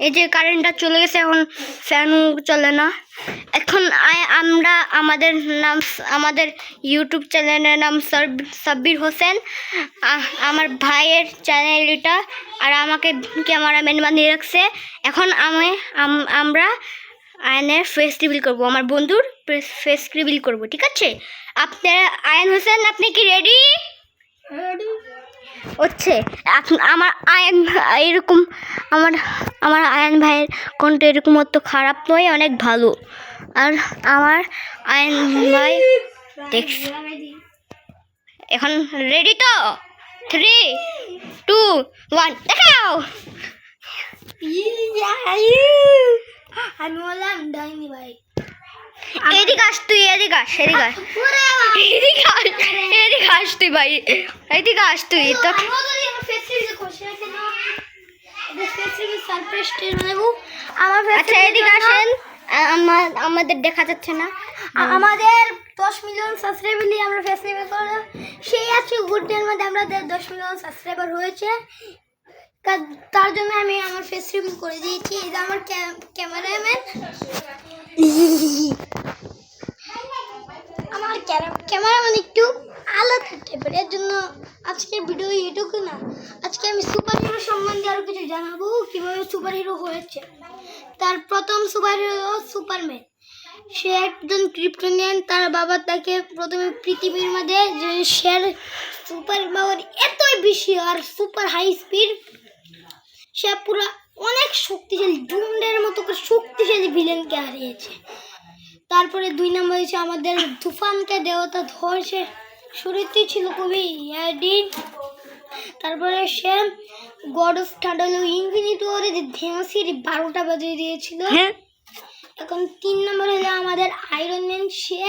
এই যে কারেন্টটা চলে গেছে, এখন ফ্যানও চলে না। এখন আমরা আমাদের ইউটিউব চ্যানেলের নাম সাব্বির হোসেন, আমার ভাইয়ের চ্যানেল এটা, আর আমাকে ক্যামেরাম্যান বানিয়ে রাখছে। এখন আমরা আয়নের ফেস রিভিল করবো, আমার বন্ধুর ফেস রিভিল করবো, ঠিক আছে? আপনারা আয়ন হোসেন, আপনি কি রেডি? হচ্ছে আমার আয়ন এরকম, আমার আয়ন ভাইয়ের কণ্ঠ এরকম অত খারাপ নয়, অনেক ভালো। আর আমার আয়ন ভাই দেখছি। এখন রেডি তো? 3, 2, 1 দেখাও। আমি বললাম ডাইনি ভাই, এদিকে আস তুই, এদিকে আস, এদিকে আস, এদিকে আস তুই ভাই, এদিকে আস তুই। তো আচ্ছা এদিকে আসেন, আমাদের দেখা যাচ্ছে না। আমাদের 10 মিলিয়ন সাবস্ক্রাইবার নিয়ে আমরা ফেস রিভিল করলাম। সেই আছে গুড ডের মধ্যে আমাদের 10 মিলিয়ন সাবস্ক্রাইবার হয়েছে, তার জন্য আমি আমার ফেস রিভিল করে দিয়েছি। এটা আমার ক্যামেরাম্যান, আমার ক্যামেরাম্যান একটু আলাদা টাইপের, এর জন্য আজকের ভিডিও এটুকু না। আজকে আমি সুপার হিরো সম্বন্ধে আরও কিছু জানাবো, কীভাবে সুপার হিরো হয়েছে। তার প্রথম সুপার হিরো সুপারম্যান। সে একজন ক্রিপ্টোনিয়ান, তার বাবা তাকে প্রথমে পৃথিবীর মধ্যে যে শের সুপার পাওয়ার এতই বেশি আর সুপার হাই স্পিড, সে পুরো অনেক শক্তিশালী ডুমডের মতো করে শক্তিশালী ভিলেনকে হারিয়েছে। তারপরে 2 নম্বর হচ্ছে আমাদের তুফানকে দেবতা ধরছে, শুরুতেই ছিল খুবই অ্যাডিট। তারপরে সে গড অফ থান্ডার ইনফিনিটি ওরে যে ধ্যানসির 12টা বাজিয়ে দিয়েছিল। এখন 3 নম্বর হলো আমাদের আয়রন ম্যান। সে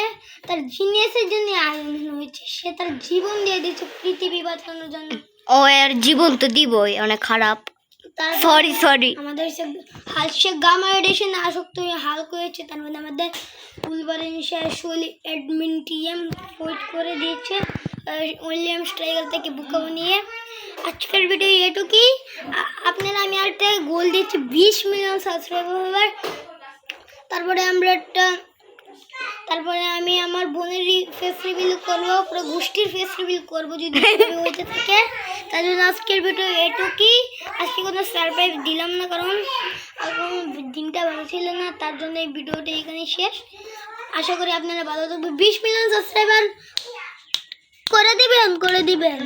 তার জিনিয়াসের জন্য আয়রন ম্যান হয়েছে, সে তার জীবন দিয়ে দিয়েছে পৃথিবী বাঁচানোর জন্য। ও এর জীবন তো দিবই, অনেক খারাপ। সরি আমাদের সে গামা রেডিয়েশন আসক্ত হয়ে হালকা হয়েছে। তার মধ্যে আমাদের উলভারিন সে শৈলী অ্যাডমিনটিয়াম ফোর্ট করে দিয়েছে উইলিয়াম স্ট্রাইগার থেকে বোকা বানিয়ে। আজকের ভিডিও এটুকুই। আপনারা আমি আরেকটা গোল দিয়েছি 20 মিলিয়ন সাবস্ক্রাইবার হবার। তারপরে আমি আমার বোনের ফেস রিভিল করবো, পুরো গোষ্ঠীর ফেস রিভিল করবো যদি হইতে থাকে। তার জন্য আজকের ভিডিও এটুকুই। আজকে কোনো সারপ্রাইজ দিলাম না, কারণ দিনটা ভালো ছিল না, তার জন্য এই ভিডিওটা এখানে শেষ। আশা করি আপনারা ভালো থাকবেন। 20 মিলিয়ন সাবস্ক্রাইবার করে দিবেন।